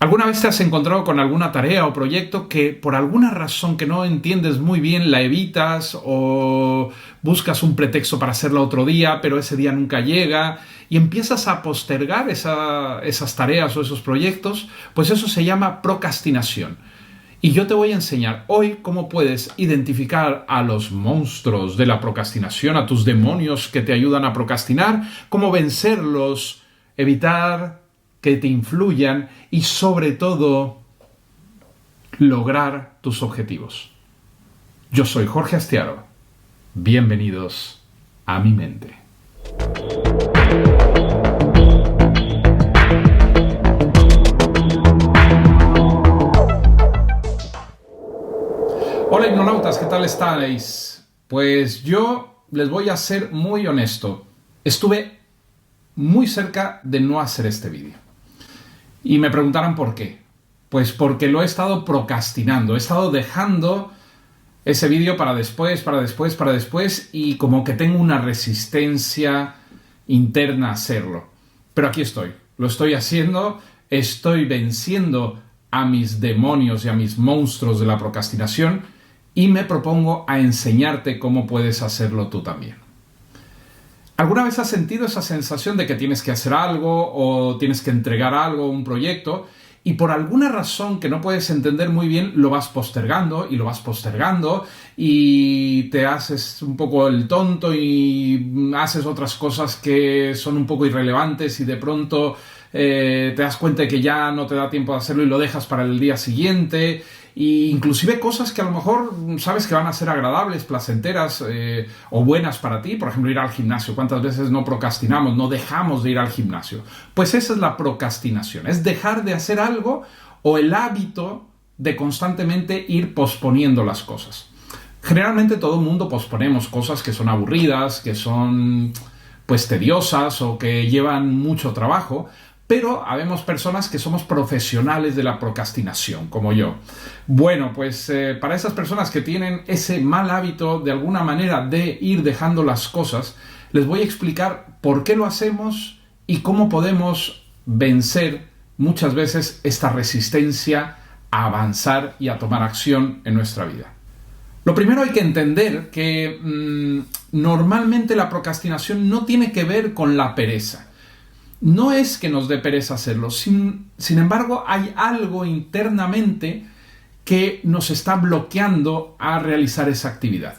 ¿Alguna vez te has encontrado con alguna tarea o proyecto que por alguna razón que no entiendes muy bien la evitas o buscas un pretexto para hacerla otro día, pero ese día nunca llega y empiezas a postergar esas tareas o esos proyectos? Pues eso se llama procrastinación. Y yo te voy a enseñar hoy cómo puedes identificar a los monstruos de la procrastinación, a tus demonios que te ayudan a procrastinar, cómo vencerlos, evitar que te influyan y sobre todo lograr tus objetivos. Yo soy Jorge Astiaro. Bienvenidos a mi mente. Hola ignoranautas, ¿qué tal estáis? Pues yo les voy a ser muy honesto. Estuve muy cerca de no hacer este vídeo. Y me preguntarán por qué. Pues porque lo he estado procrastinando. He estado dejando ese vídeo para después y como que tengo una resistencia interna a hacerlo. Pero aquí estoy. Lo estoy haciendo. Estoy venciendo a mis demonios y a mis monstruos de la procrastinación y me propongo a enseñarte cómo puedes hacerlo tú también. ¿Alguna vez has sentido esa sensación de que tienes que hacer algo o tienes que entregar algo, un proyecto, y por alguna razón que no puedes entender muy bien lo vas postergando y te haces un poco el tonto y haces otras cosas que son un poco irrelevantes y de pronto te das cuenta de que ya no te da tiempo de hacerlo y lo dejas para el día siguiente? E inclusive cosas que a lo mejor sabes que van a ser agradables, placenteras o buenas para ti. Por ejemplo, ir al gimnasio. ¿Cuántas veces no procrastinamos, no dejamos de ir al gimnasio? Pues esa es la procrastinación. Es dejar de hacer algo o el hábito de constantemente ir posponiendo las cosas. Generalmente todo el mundo posponemos cosas que son aburridas, que son pues tediosas o que llevan mucho trabajo. Pero habemos personas que somos profesionales de la procrastinación, como yo. Bueno, pues para esas personas que tienen ese mal hábito de alguna manera de ir dejando las cosas, les voy a explicar por qué lo hacemos y cómo podemos vencer muchas veces esta resistencia a avanzar y a tomar acción en nuestra vida. Lo primero, hay que entender que normalmente la procrastinación no tiene que ver con la pereza. No es que nos dé pereza hacerlo, sin embargo hay algo internamente que nos está bloqueando a realizar esa actividad.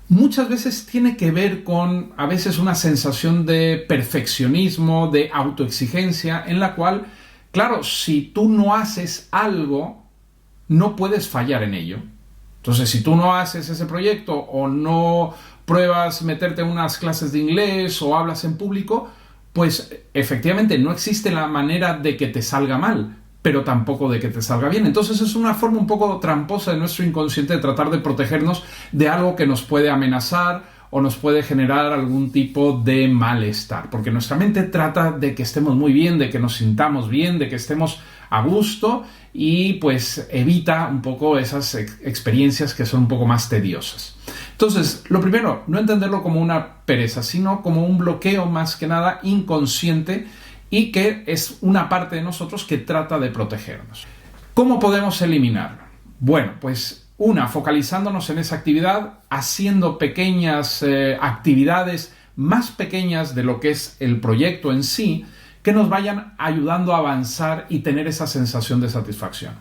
Muchas veces tiene que ver con a veces una sensación de perfeccionismo, de autoexigencia, en la cual, claro, si tú no haces algo, no puedes fallar en ello. Entonces, si tú no haces ese proyecto o no pruebas meterte en unas clases de inglés o hablas en público, pues efectivamente no existe la manera de que te salga mal, pero tampoco de que te salga bien. Entonces es una forma un poco tramposa de nuestro inconsciente de tratar de protegernos de algo que nos puede amenazar o nos puede generar algún tipo de malestar. Porque nuestra mente trata de que estemos muy bien, de que nos sintamos bien, de que estemos a gusto y pues evita un poco esas experiencias que son un poco más tediosas. Entonces, lo primero, no entenderlo como una pereza, sino como un bloqueo más que nada inconsciente y que es una parte de nosotros que trata de protegernos. ¿Cómo podemos eliminarlo? Bueno, pues focalizándonos en esa actividad, haciendo pequeñas actividades más pequeñas de lo que es el proyecto en sí, que nos vayan ayudando a avanzar y tener esa sensación de satisfacción.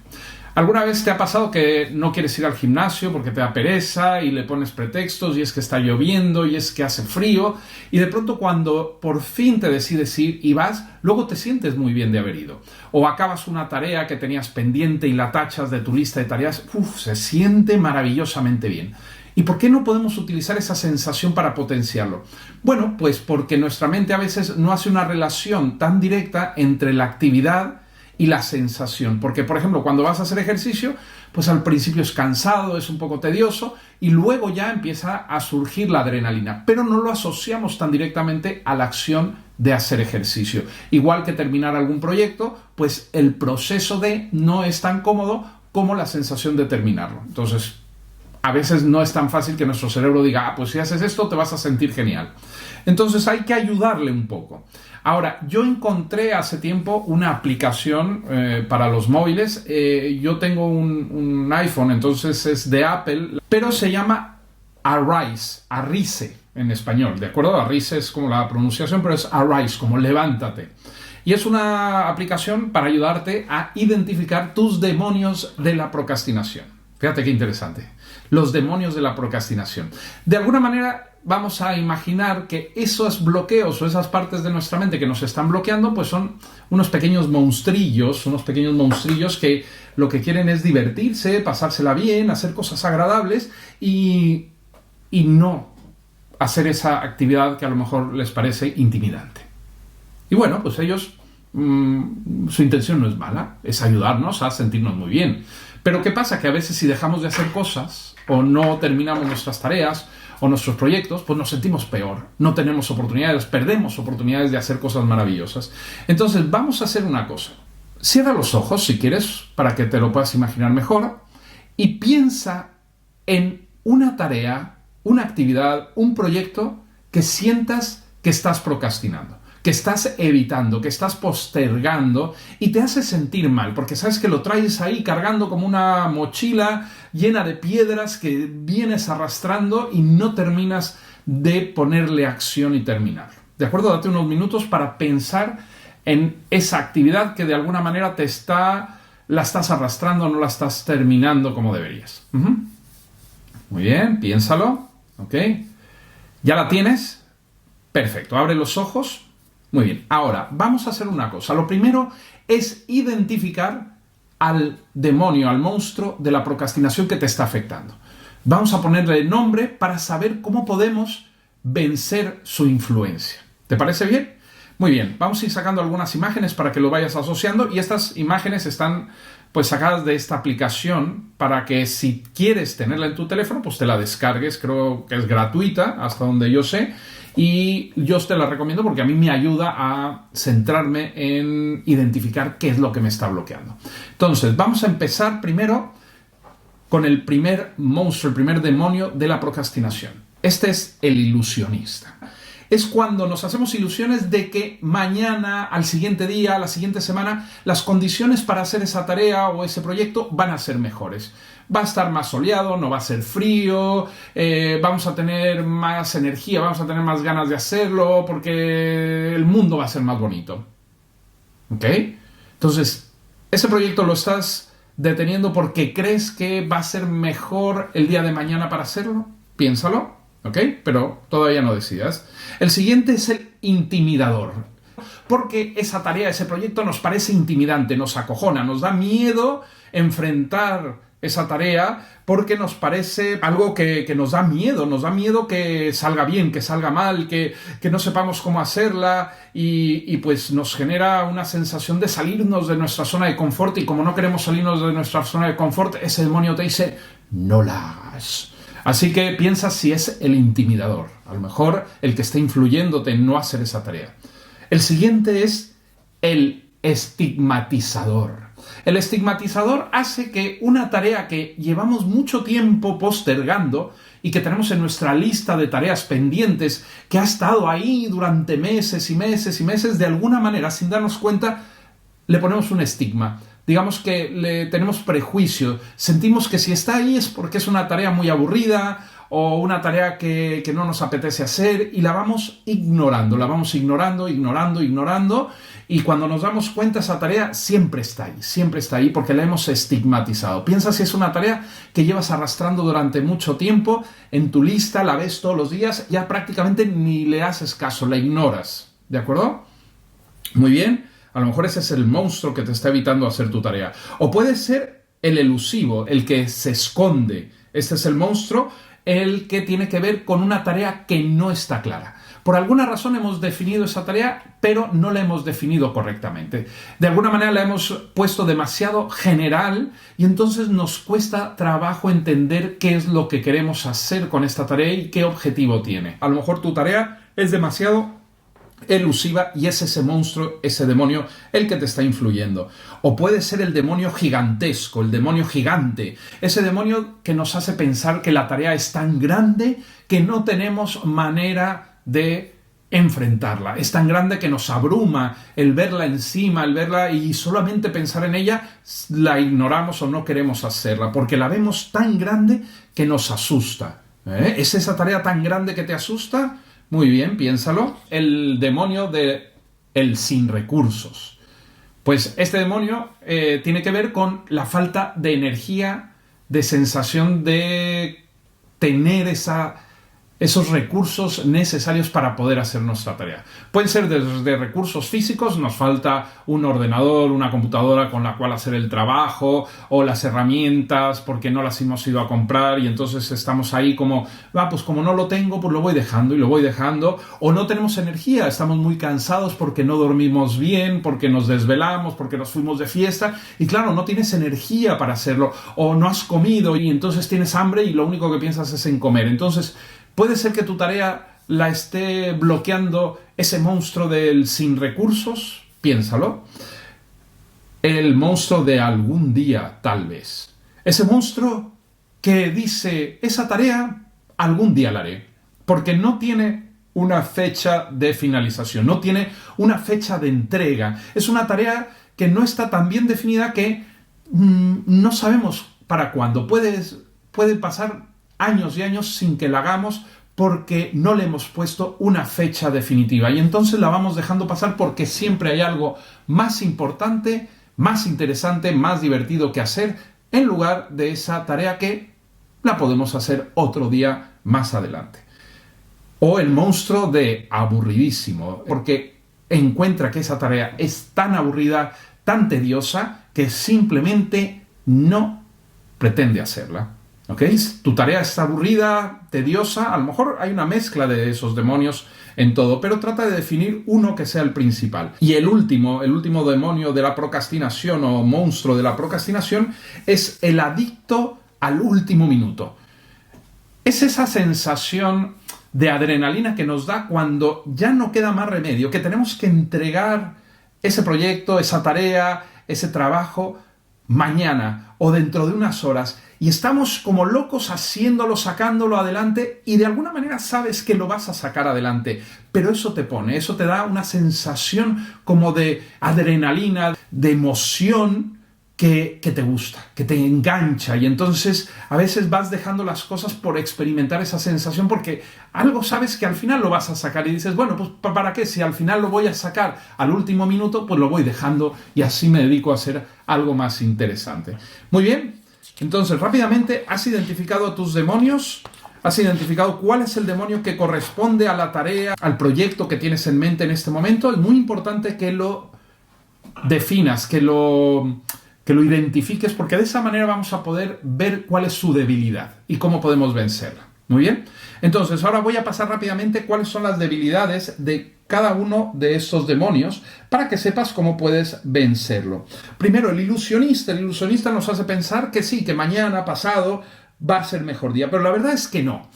¿Alguna vez te ha pasado que no quieres ir al gimnasio porque te da pereza y le pones pretextos y es que está lloviendo y es que hace frío y de pronto cuando por fin te decides ir y vas, luego te sientes muy bien de haber ido? O acabas una tarea que tenías pendiente y la tachas de tu lista de tareas, se siente maravillosamente bien. ¿Y por qué no podemos utilizar esa sensación para potenciarlo? Bueno, pues porque nuestra mente a veces no hace una relación tan directa entre la actividad y la sensación. Porque, por ejemplo, cuando vas a hacer ejercicio, pues al principio es cansado, es un poco tedioso y luego ya empieza a surgir la adrenalina. Pero no lo asociamos tan directamente a la acción de hacer ejercicio. Igual que terminar algún proyecto, pues el proceso de no es tan cómodo como la sensación de terminarlo. Entonces, a veces no es tan fácil que nuestro cerebro diga, pues si haces esto te vas a sentir genial. Entonces hay que ayudarle un poco. Ahora, yo encontré hace tiempo una aplicación para los móviles. Yo tengo un iPhone, entonces es de Apple, pero se llama Arise en español, ¿de acuerdo? Arise es como la pronunciación, pero es Arise, como levántate. Y es una aplicación para ayudarte a identificar tus demonios de la procrastinación. Fíjate qué interesante. Los demonios de la procrastinación. De alguna manera vamos a imaginar que esos bloqueos o esas partes de nuestra mente que nos están bloqueando, pues son unos pequeños monstrillos que lo que quieren es divertirse, pasársela bien, hacer cosas agradables y no hacer esa actividad que a lo mejor les parece intimidante. Y bueno, pues ellos, su intención no es mala, es ayudarnos a sentirnos muy bien. Pero ¿qué pasa? Que a veces si dejamos de hacer cosas o no terminamos nuestras tareas o nuestros proyectos, pues nos sentimos peor. No tenemos oportunidades, perdemos oportunidades de hacer cosas maravillosas. Entonces vamos a hacer una cosa. Cierra los ojos si quieres para que te lo puedas imaginar mejor y piensa en una tarea, una actividad, un proyecto que sientas que estás procrastinando, que estás evitando, que estás postergando y te hace sentir mal, porque sabes que lo traes ahí cargando como una mochila llena de piedras que vienes arrastrando y no terminas de ponerle acción y terminarlo. ¿De acuerdo? Date unos minutos para pensar en esa actividad que de alguna manera la estás arrastrando, no la estás terminando como deberías. Muy bien, piénsalo. ¿Ok? ¿Ya la tienes? Perfecto, abre los ojos. Muy bien, ahora vamos a hacer una cosa. Lo primero es identificar al demonio, al monstruo de la procrastinación que te está afectando. Vamos a ponerle nombre para saber cómo podemos vencer su influencia. ¿Te parece bien? Muy bien, vamos a ir sacando algunas imágenes para que lo vayas asociando y estas imágenes están pues sacadas de esta aplicación para que si quieres tenerla en tu teléfono pues te la descargues, creo que es gratuita hasta donde yo sé y yo te la recomiendo porque a mí me ayuda a centrarme en identificar qué es lo que me está bloqueando. Entonces vamos a empezar primero con el primer monstruo, el primer demonio de la procrastinación. Este es el ilusionista. Es cuando nos hacemos ilusiones de que mañana, al siguiente día, la siguiente semana, las condiciones para hacer esa tarea o ese proyecto van a ser mejores. Va a estar más soleado, no va a ser frío, vamos a tener más energía, vamos a tener más ganas de hacerlo porque el mundo va a ser más bonito. ¿Ok? Entonces, ese proyecto lo estás deteniendo porque crees que va a ser mejor el día de mañana para hacerlo. Piénsalo. ¿Ok? Pero todavía no decidas. El siguiente es el intimidador. Porque esa tarea, ese proyecto nos parece intimidante, nos acojona, nos da miedo enfrentar esa tarea porque nos parece algo que nos da miedo que salga bien, que salga mal, que no sepamos cómo hacerla y pues nos genera una sensación de salirnos de nuestra zona de confort y como no queremos salirnos de nuestra zona de confort, ese demonio te dice, no la hagas. Así que piensa si es el intimidador, a lo mejor el que está influyéndote en no hacer esa tarea. El siguiente es el estigmatizador. El estigmatizador hace que una tarea que llevamos mucho tiempo postergando y que tenemos en nuestra lista de tareas pendientes, que ha estado ahí durante meses y meses y meses, de alguna manera, sin darnos cuenta, le ponemos un estigma. Digamos que le tenemos prejuicio, sentimos que si está ahí es porque es una tarea muy aburrida o una tarea que no nos apetece hacer y la vamos ignorando y cuando nos damos cuenta esa tarea siempre está ahí porque la hemos estigmatizado. Piensa si es una tarea que llevas arrastrando durante mucho tiempo en tu lista, la ves todos los días, ya prácticamente ni le haces caso, la ignoras, ¿de acuerdo? Muy bien. A lo mejor ese es el monstruo que te está evitando hacer tu tarea. O puede ser el elusivo, el que se esconde. Este es el monstruo, el que tiene que ver con una tarea que no está clara. Por alguna razón hemos definido esa tarea, pero no la hemos definido correctamente. De alguna manera la hemos puesto demasiado general y entonces nos cuesta trabajo entender qué es lo que queremos hacer con esta tarea y qué objetivo tiene. A lo mejor tu tarea es demasiado elusiva y es ese monstruo, ese demonio, el que te está influyendo. O puede ser el demonio gigantesco, el demonio gigante, ese demonio que nos hace pensar que la tarea es tan grande que no tenemos manera de enfrentarla. Es tan grande que nos abruma el verla encima, el verla y solamente pensar en ella, la ignoramos o no queremos hacerla, porque la vemos tan grande que nos asusta. ¿Es esa tarea tan grande que te asusta? Muy bien, piénsalo. El demonio de el sin recursos. Pues este demonio tiene que ver con la falta de energía, de sensación de tener esos recursos necesarios para poder hacer nuestra tarea. Pueden ser desde recursos físicos, nos falta un ordenador, una computadora con la cual hacer el trabajo, o las herramientas porque no las hemos ido a comprar y entonces estamos ahí como, pues como no lo tengo, pues lo voy dejando y lo voy dejando, o no tenemos energía, estamos muy cansados porque no dormimos bien, porque nos desvelamos, porque nos fuimos de fiesta y claro, no tienes energía para hacerlo, o no has comido y entonces tienes hambre y lo único que piensas es en comer. Entonces, puede ser que tu tarea la esté bloqueando ese monstruo del sin recursos, piénsalo. El monstruo de algún día, tal vez. Ese monstruo que dice, esa tarea algún día la haré, porque no tiene una fecha de finalización, no tiene una fecha de entrega. Es una tarea que no está tan bien definida que no sabemos para cuándo. Puede pasar años y años sin que la hagamos porque no le hemos puesto una fecha definitiva y entonces la vamos dejando pasar porque siempre hay algo más importante, más interesante, más divertido que hacer en lugar de esa tarea que la podemos hacer otro día más adelante. O el monstruo de aburridísimo, porque encuentra que esa tarea es tan aburrida, tan tediosa, que simplemente no pretende hacerla. ¿Ok? Tu tarea es aburrida, tediosa, a lo mejor hay una mezcla de esos demonios en todo, pero trata de definir uno que sea el principal. Y el último demonio de la procrastinación o monstruo de la procrastinación es el adicto al último minuto. Es esa sensación de adrenalina que nos da cuando ya no queda más remedio, que tenemos que entregar ese proyecto, esa tarea, ese trabajo mañana o dentro de unas horas y estamos como locos haciéndolo, sacándolo adelante y de alguna manera sabes que lo vas a sacar adelante, pero eso te da una sensación como de adrenalina, de emoción que te gusta, que te engancha y entonces a veces vas dejando las cosas por experimentar esa sensación porque algo sabes que al final lo vas a sacar y dices, bueno, pues ¿para qué? Si al final lo voy a sacar al último minuto, pues lo voy dejando y así me dedico a hacer algo más interesante. Muy bien, entonces rápidamente has identificado tus demonios, has identificado cuál es el demonio que corresponde a la tarea, al proyecto que tienes en mente en este momento. Es muy importante que lo definas, que lo identifiques, porque de esa manera vamos a poder ver cuál es su debilidad y cómo podemos vencerla. Muy bien. Entonces, ahora voy a pasar rápidamente cuáles son las debilidades de cada uno de estos demonios para que sepas cómo puedes vencerlo. Primero, el ilusionista. El ilusionista nos hace pensar que sí, que mañana, pasado, va a ser mejor día. Pero la verdad es que no.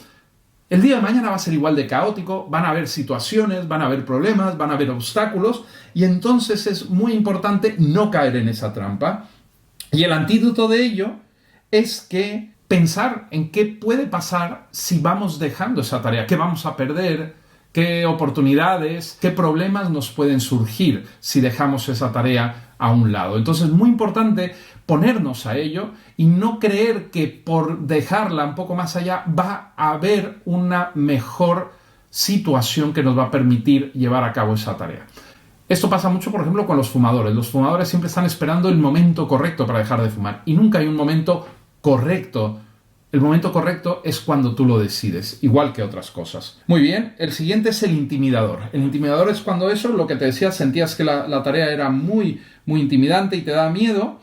El día de mañana va a ser igual de caótico, van a haber situaciones, van a haber problemas, van a haber obstáculos y entonces es muy importante no caer en esa trampa. Y el antídoto de ello es que pensar en qué puede pasar si vamos dejando esa tarea, qué vamos a perder, qué oportunidades, qué problemas nos pueden surgir si dejamos esa tarea a un lado. Entonces es muy importante ponernos a ello y no creer que por dejarla un poco más allá va a haber una mejor situación que nos va a permitir llevar a cabo esa tarea. Esto pasa mucho, por ejemplo, con los fumadores. Los fumadores siempre están esperando el momento correcto para dejar de fumar y nunca hay un momento correcto. El momento correcto es cuando tú lo decides, igual que otras cosas. Muy bien, el siguiente es el intimidador. El intimidador es cuando eso, lo que te decía, sentías que la tarea era muy, muy intimidante y te da miedo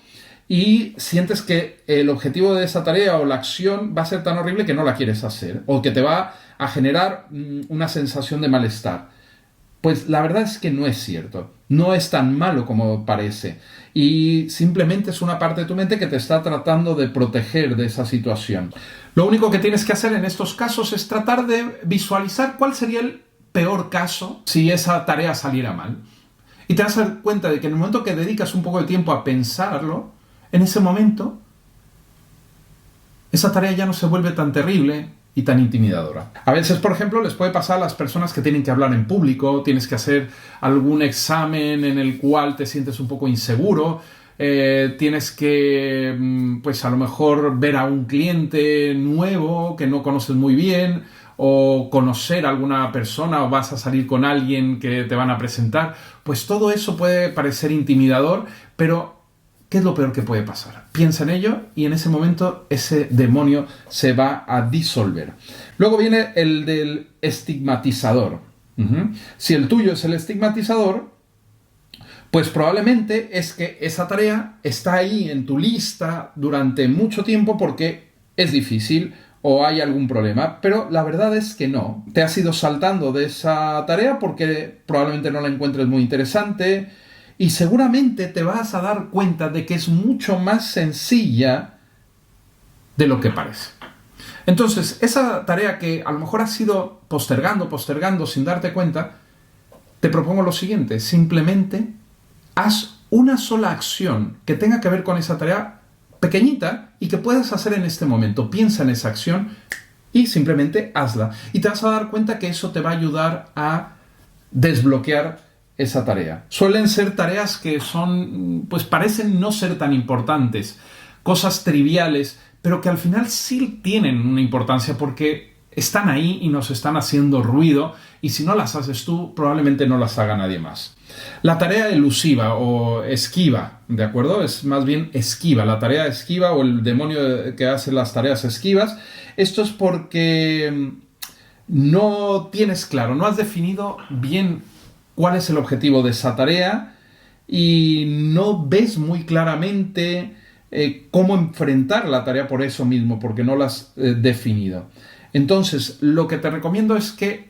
y sientes que el objetivo de esa tarea o la acción va a ser tan horrible que no la quieres hacer o que te va a generar una sensación de malestar. Pues la verdad es que no es cierto, no es tan malo como parece y simplemente es una parte de tu mente que te está tratando de proteger de esa situación. Lo único que tienes que hacer en estos casos es tratar de visualizar cuál sería el peor caso si esa tarea saliera mal. Y te vas a dar cuenta de que en el momento que dedicas un poco de tiempo a pensarlo, en ese momento esa tarea ya no se vuelve tan terrible y tan intimidadora. A veces, por ejemplo, les puede pasar a las personas que tienen que hablar en público, tienes que hacer algún examen en el cual te sientes un poco inseguro, tienes que, pues a lo mejor ver a un cliente nuevo que no conoces muy bien, o conocer a alguna persona, o vas a salir con alguien que te van a presentar. Pues todo eso puede parecer intimidador, pero ¿qué es lo peor que puede pasar? Piensa en ello y en ese momento ese demonio se va a disolver. Luego viene el del estigmatizador. Si el tuyo es el estigmatizador, pues probablemente es que esa tarea está ahí en tu lista durante mucho tiempo porque es difícil o hay algún problema, pero la verdad es que no. Te has ido saltando de esa tarea porque probablemente no la encuentres muy interesante y seguramente te vas a dar cuenta de que es mucho más sencilla de lo que parece. Entonces, esa tarea que a lo mejor has ido postergando sin darte cuenta, te propongo lo siguiente: simplemente haz una sola acción que tenga que ver con esa tarea pequeñita y que puedas hacer en este momento. Piensa en esa acción y simplemente hazla. Y te vas a dar cuenta que eso te va a ayudar a desbloquear esa tarea. Suelen ser tareas que son, pues parecen no ser tan importantes, cosas triviales, pero que al final sí tienen una importancia porque están ahí y nos están haciendo ruido, y si no las haces tú, probablemente no las haga nadie más. La tarea elusiva o esquiva, ¿de acuerdo? Es más bien esquiva, la tarea esquiva o el demonio que hace las tareas esquivas. Esto es porque no tienes claro, no has definido bien cuál es el objetivo de esa tarea y no ves muy claramente cómo enfrentar la tarea por eso mismo, porque no la has definido. Entonces, lo que te recomiendo es que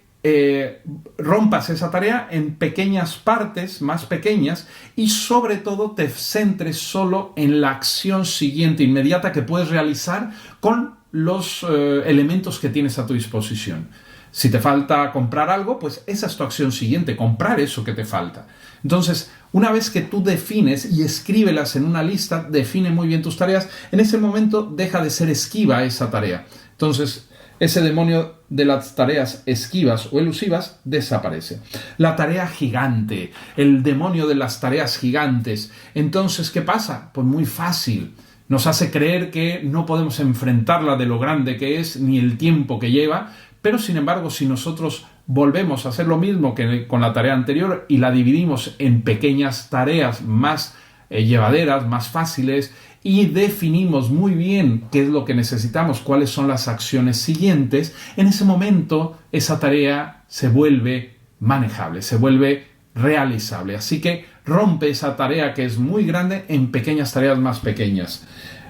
rompas esa tarea en pequeñas partes, más pequeñas, y sobre todo te centres solo en la acción siguiente, inmediata, que puedes realizar con los elementos que tienes a tu disposición. Si te falta comprar algo, pues esa es tu acción siguiente, comprar eso que te falta. Entonces, una vez que tú defines y escríbelas en una lista, define muy bien tus tareas, en ese momento deja de ser esquiva esa tarea. Entonces, ese demonio de las tareas esquivas o elusivas desaparece. La tarea gigante, el demonio de las tareas gigantes. Entonces, ¿qué pasa? Pues muy fácil. Nos hace creer que no podemos enfrentarla de lo grande que es ni el tiempo que lleva, pero sin embargo, si nosotros volvemos a hacer lo mismo que con la tarea anterior y la dividimos en pequeñas tareas más llevaderas, más fáciles, y definimos muy bien qué es lo que necesitamos, cuáles son las acciones siguientes, en ese momento esa tarea se vuelve manejable, se vuelve realizable. Así que rompe esa tarea que es muy grande en pequeñas tareas más pequeñas.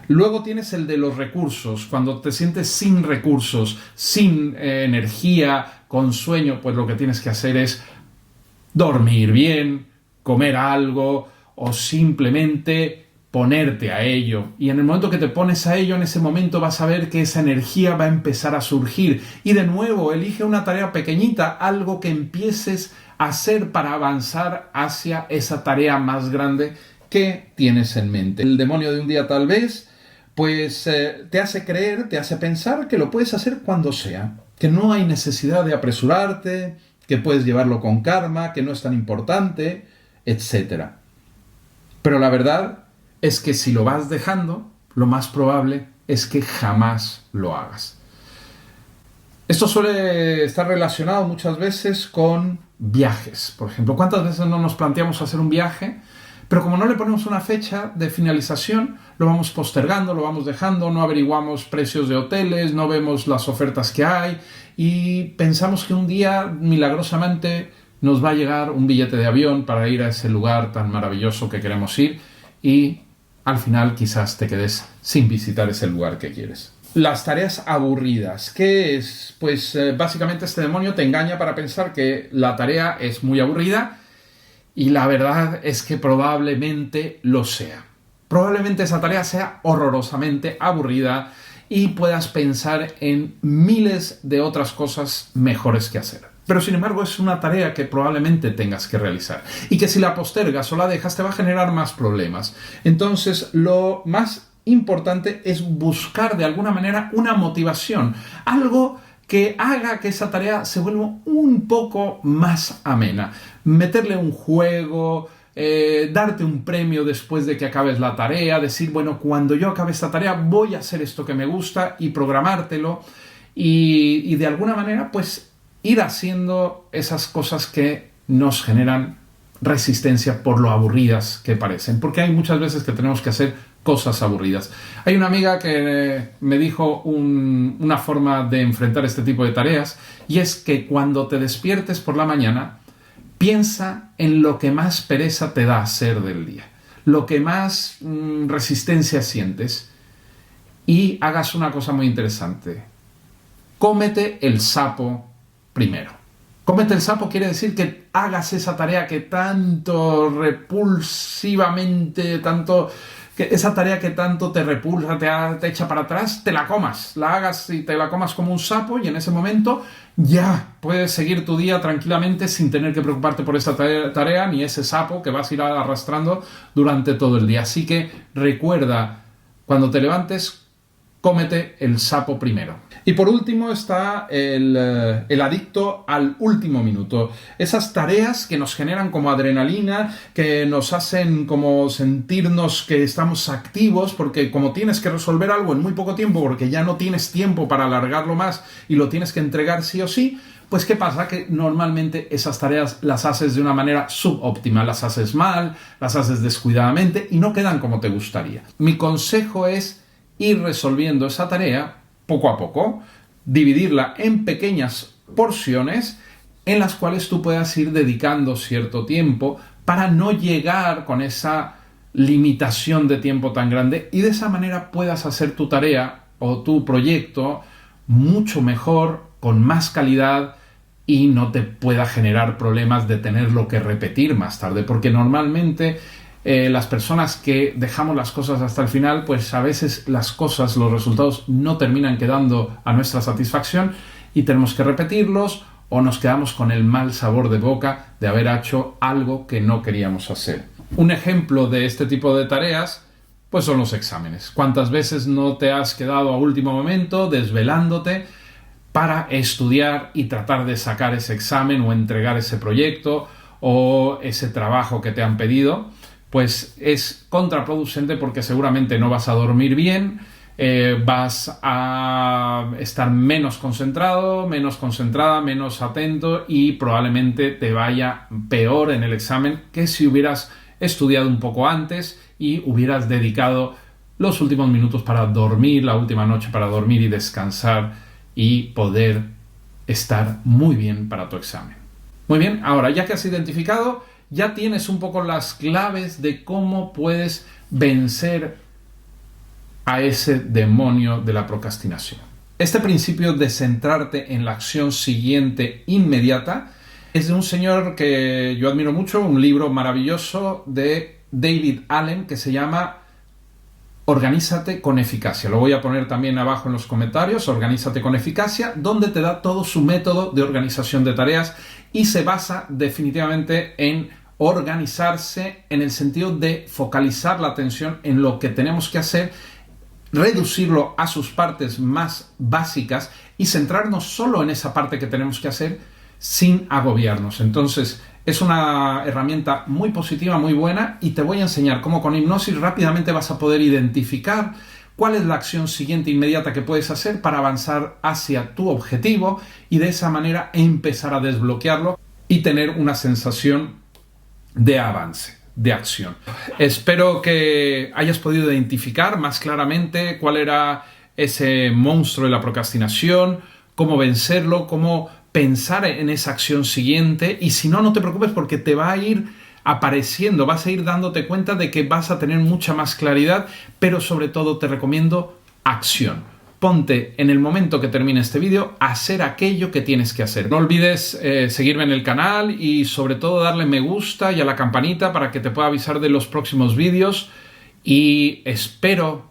Luego tienes el de los recursos. Cuando te sientes sin recursos, sin energía, con sueño, pues lo que tienes que hacer es dormir bien, comer algo o simplemente ponerte a ello. Y en el momento que te pones a ello, en ese momento vas a ver que esa energía va a empezar a surgir. Y de nuevo, elige una tarea pequeñita, algo que empieces a hacer para avanzar hacia esa tarea más grande que tienes en mente. El demonio de un día tal vez, pues te hace creer, te hace pensar que lo puedes hacer cuando sea, que no hay necesidad de apresurarte, que puedes llevarlo con calma, que no es tan importante, etc. Pero la verdad es que si lo vas dejando, lo más probable es que jamás lo hagas. Esto suele estar relacionado muchas veces con viajes. Por ejemplo, ¿cuántas veces no nos planteamos hacer un viaje? Pero como no le ponemos una fecha de finalización, lo vamos postergando, lo vamos dejando, no averiguamos precios de hoteles, no vemos las ofertas que hay y pensamos que un día milagrosamente nos va a llegar un billete de avión para ir a ese lugar tan maravilloso que queremos ir y al final quizás te quedes sin visitar ese lugar que quieres. Las tareas aburridas. ¿Qué es? Pues básicamente este demonio te engaña para pensar que la tarea es muy aburrida y la verdad es que probablemente lo sea. Probablemente esa tarea sea horrorosamente aburrida y puedas pensar en miles de otras cosas mejores que hacer. Pero sin embargo es una tarea que probablemente tengas que realizar y que si la postergas o la dejas te va a generar más problemas. Entonces lo más importante es buscar de alguna manera una motivación, algo que haga que esa tarea se vuelva un poco más amena. Meterle un juego, darte un premio después de que acabes la tarea, decir, bueno, cuando yo acabe esta tarea voy a hacer esto que me gusta y programártelo y de alguna manera pues ir haciendo esas cosas que nos generan resistencia por lo aburridas que parecen, porque hay muchas veces que tenemos que hacer cosas aburridas. Hay una amiga que me dijo una forma de enfrentar este tipo de tareas, y es que cuando te despiertes por la mañana, piensa en lo que más pereza te da hacer del día, lo que más resistencia sientes, y hagas una cosa muy interesante. Cómete el sapo primero. Cómete el sapo quiere decir que hagas esa tarea que tanto repulsivamente, esa tarea que tanto te repulsa, te echa para atrás, te la comas, la hagas y te la comas como un sapo, y en ese momento ya puedes seguir tu día tranquilamente sin tener que preocuparte por esa tarea ni ese sapo que vas a ir arrastrando durante todo el día. Así que recuerda, cuando te levantes, cómete el sapo primero. Y por último está el adicto al último minuto. Esas tareas que nos generan como adrenalina, que nos hacen como sentirnos que estamos activos, porque como tienes que resolver algo en muy poco tiempo, porque ya no tienes tiempo para alargarlo más y lo tienes que entregar sí o sí, pues ¿qué pasa? Que normalmente esas tareas las haces de una manera subóptima, las haces mal, las haces descuidadamente y no quedan como te gustaría. Mi consejo es ir resolviendo esa tarea poco a poco, dividirla en pequeñas porciones en las cuales tú puedas ir dedicando cierto tiempo para no llegar con esa limitación de tiempo tan grande, y de esa manera puedas hacer tu tarea o tu proyecto mucho mejor, con más calidad, y no te pueda generar problemas de tenerlo que repetir más tarde, porque normalmente las personas que dejamos las cosas hasta el final, pues a veces las cosas, los resultados no terminan quedando a nuestra satisfacción y tenemos que repetirlos, o nos quedamos con el mal sabor de boca de haber hecho algo que no queríamos hacer. Un ejemplo de este tipo de tareas pues son los exámenes. ¿Cuántas veces no te has quedado a último momento desvelándote para estudiar y tratar de sacar ese examen o entregar ese proyecto o ese trabajo que te han pedido? Pues es contraproducente, porque seguramente no vas a dormir bien, vas a estar menos concentrado, menos concentrada, menos atento, y probablemente te vaya peor en el examen que si hubieras estudiado un poco antes y hubieras dedicado los últimos minutos para dormir, la última noche para dormir y descansar y poder estar muy bien para tu examen. Muy bien, ahora ya que has identificado, ya tienes un poco las claves de cómo puedes vencer a ese demonio de la procrastinación. Este principio de centrarte en la acción siguiente inmediata es de un señor que yo admiro mucho, un libro maravilloso de David Allen que se llama Organízate con eficacia. Lo voy a poner también abajo en los comentarios, Organízate con eficacia, donde te da todo su método de organización de tareas, y se basa definitivamente en organizarse en el sentido de focalizar la atención en lo que tenemos que hacer, reducirlo a sus partes más básicas y centrarnos solo en esa parte que tenemos que hacer sin agobiarnos. Entonces, es una herramienta muy positiva, muy buena, y te voy a enseñar cómo con hipnosis rápidamente vas a poder identificar cuál es la acción siguiente inmediata que puedes hacer para avanzar hacia tu objetivo, y de esa manera empezar a desbloquearlo y tener una sensación de avance, de acción. Espero que hayas podido identificar más claramente cuál era ese monstruo de la procrastinación, cómo vencerlo, cómo pensar en esa acción siguiente, y si no, no te preocupes, porque te va a ir apareciendo, vas a ir dándote cuenta de que vas a tener mucha más claridad, pero sobre todo te recomiendo acción. Ponte en el momento que termine este vídeo a hacer aquello que tienes que hacer. No olvides seguirme en el canal y sobre todo darle me gusta y a la campanita para que te pueda avisar de los próximos vídeos, y espero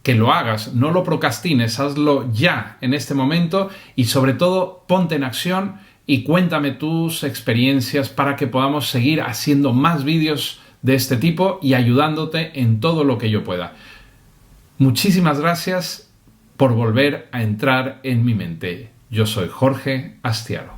que lo hagas, no lo procrastines, hazlo ya en este momento, y sobre todo ponte en acción y cuéntame tus experiencias para que podamos seguir haciendo más vídeos de este tipo y ayudándote en todo lo que yo pueda. Muchísimas gracias por volver a entrar en mi mente. Yo soy Jorge Astiaro.